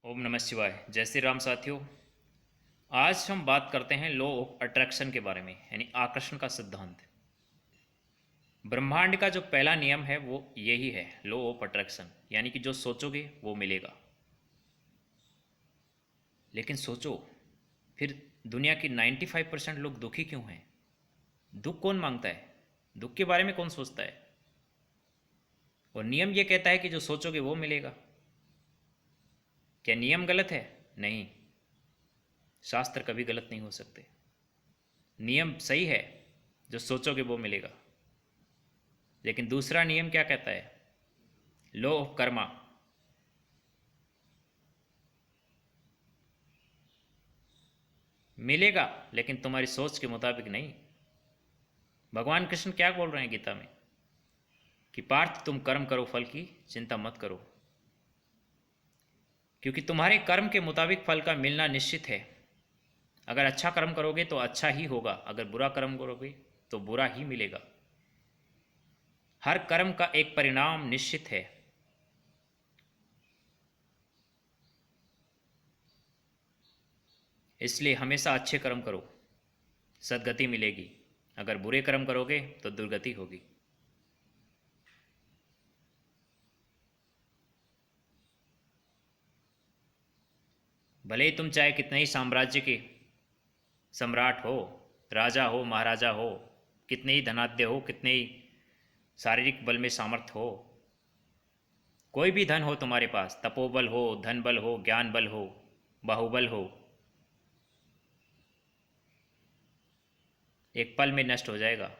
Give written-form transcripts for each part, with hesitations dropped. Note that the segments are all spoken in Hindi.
ओम नमः शिवाय। जय श्री राम साथियों। आज हम बात करते हैं लॉ ऑफ अट्रैक्शन के बारे में, यानी आकर्षण का सिद्धांत। ब्रह्मांड का जो पहला नियम है वो यही है, लॉ ऑफ अट्रैक्शन, यानी कि जो सोचोगे वो मिलेगा। लेकिन सोचो, फिर दुनिया की 95% लोग दुखी क्यों हैं? दुख कौन मांगता है? दुख के बारे में कौन सोचता है? और नियम ये कहता है कि जो सोचोगे वो मिलेगा। क्या नियम गलत है? नहीं, शास्त्र कभी गलत नहीं हो सकते। नियम सही है, जो सोचोगे वो मिलेगा। लेकिन दूसरा नियम क्या कहता है? Law of Karma. मिलेगा, लेकिन तुम्हारी सोच के मुताबिक नहीं। भगवान कृष्ण क्या बोल रहे हैं गीता में कि पार्थ तुम कर्म करो, फल की चिंता मत करो, क्योंकि तुम्हारे कर्म के मुताबिक फल का मिलना निश्चित है। अगर अच्छा कर्म करोगे तो अच्छा ही होगा, अगर बुरा कर्म करोगे तो बुरा ही मिलेगा। हर कर्म का एक परिणाम निश्चित है। इसलिए हमेशा अच्छे कर्म करो, सद्गति मिलेगी। अगर बुरे कर्म करोगे तो दुर्गति होगी। भले ही तुम चाहे कितने ही साम्राज्य के सम्राट हो, राजा हो, महाराजा हो, कितने ही धनाढ्य हो, कितने ही शारीरिक बल में सामर्थ्य हो, कोई भी धन हो तुम्हारे पास, तपोबल हो, धन बल हो, ज्ञान बल हो, बाहुबल हो, एक पल में नष्ट हो जाएगा।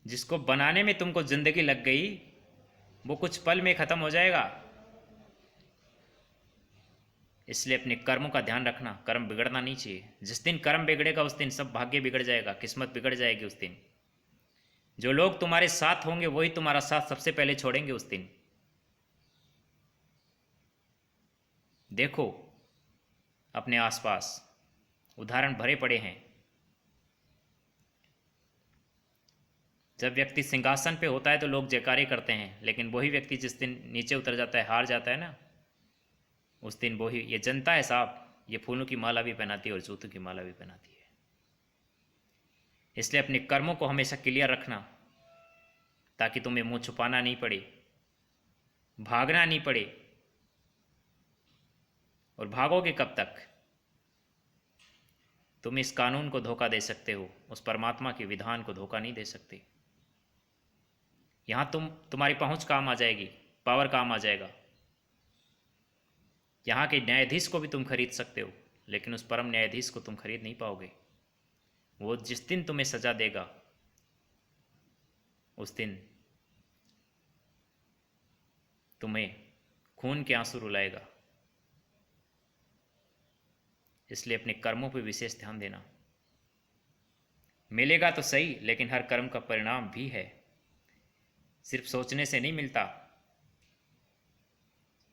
जिसको बनाने में तुमको जिंदगी लग गई वो कुछ पल में ख़त्म हो जाएगा। इसलिए अपने कर्मों का ध्यान रखना, कर्म बिगड़ना नहीं चाहिए। जिस दिन कर्म बिगड़ेगा उस दिन सब भाग्य बिगड़ जाएगा, किस्मत बिगड़ जाएगी उस दिन। जो लोग तुम्हारे साथ होंगे वही तुम्हारा साथ सबसे पहले छोड़ेंगे उस दिन। देखो अपने आसपास उदाहरण भरे पड़े हैं। जब व्यक्ति सिंहासन पे होता है तो लोग जयकारे करते हैं, लेकिन वही व्यक्ति जिस दिन नीचे उतर जाता है, हार जाता है ना, उस दिन वही ये जनता है साहब, ये फूलों की माला भी पहनाती है और जूतों की माला भी पहनाती है। इसलिए अपने कर्मों को हमेशा क्लियर रखना, ताकि तुम्हें मुंह छुपाना नहीं पड़े, भागना नहीं पड़े। और भागोगे कब तक? तुम इस कानून को धोखा दे सकते हो, उस परमात्मा के विधान को धोखा नहीं दे सकते। यहां तुम्हारी पहुंच काम आ जाएगी, पावर काम आ जाएगा। यहाँ के न्यायाधीश को भी तुम खरीद सकते हो, लेकिन उस परम न्यायाधीश को तुम खरीद नहीं पाओगे। वो जिस दिन तुम्हें सजा देगा उस दिन तुम्हें खून के आंसू रुलाएगा। इसलिए अपने कर्मों पर विशेष ध्यान देना। मिलेगा तो सही, लेकिन हर कर्म का परिणाम भी है, सिर्फ सोचने से नहीं मिलता।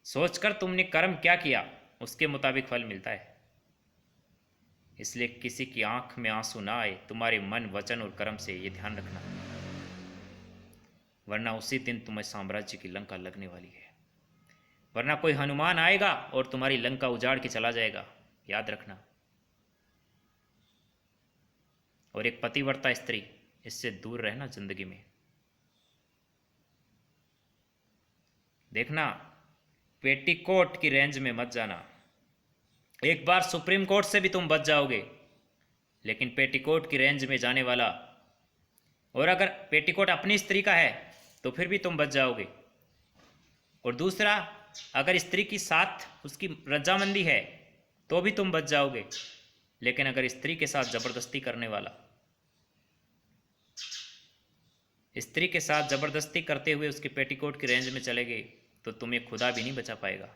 सोचकर तुमने कर्म क्या किया उसके मुताबिक फल मिलता है। इसलिए किसी की आंख में आंसू ना आए तुम्हारे मन, वचन और कर्म से, ये ध्यान रखना, वरना उसी दिन तुम्हें साम्राज्य की लंका लगने वाली है। वरना कोई हनुमान आएगा और तुम्हारी लंका उजाड़ के चला जाएगा, याद रखना। और एक पतिव्रता स्त्री, इससे दूर रहना जिंदगी में। देखना, पेटीकोट की रेंज में मत जाना। एक बार सुप्रीम कोर्ट से भी तुम बच जाओगे, लेकिन पेटीकोट की रेंज में जाने वाला, और अगर पेटीकोट अपनी स्त्री का है तो फिर भी तुम बच जाओगे। और दूसरा, अगर स्त्री की साथ उसकी रजामंदी है तो भी तुम बच जाओगे। लेकिन अगर स्त्री के साथ जबरदस्ती करने वाला, स्त्री के साथ जबरदस्ती करते हुए उसके पेटीकोट की रेंज में चले गए तो तुम्हें खुदा भी नहीं बचा पाएगा।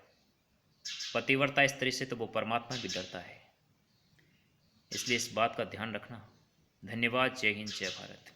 पतिव्रता स्त्री से तो वो परमात्मा भी डरता है। इसलिए इस बात का ध्यान रखना। धन्यवाद। जय हिंद, जय भारत।